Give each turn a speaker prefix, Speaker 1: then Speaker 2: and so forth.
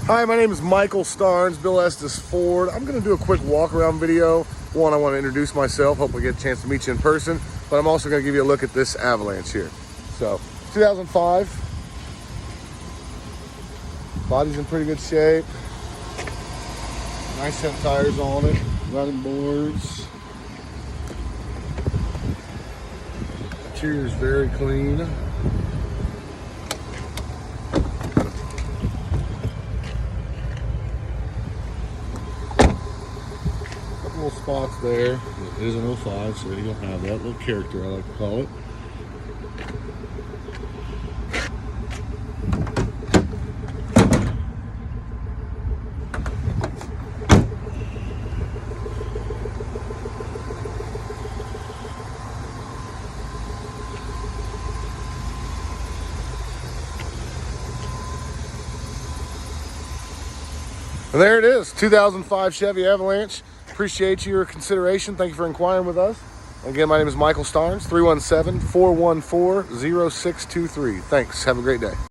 Speaker 1: Hi, my name is Michael Starnes, Bill Estes Ford. I'm gonna do a quick walk around video. One, I wanna introduce myself, hopefully get a chance to meet you in person, but I'm also gonna give you a look at this Avalanche here. So, 2005. Body's in pretty good shape. Nice set of tires on it, running boards. Interior is very clean. Little spots there. It is an 05, so you'll have that little character, I like to call it. And there it is, 2005 Chevy Avalanche. Appreciate your consideration. Thank you for inquiring with us. Again, my name is Michael Starnes, 317-414-0623. Thanks. Have a great day.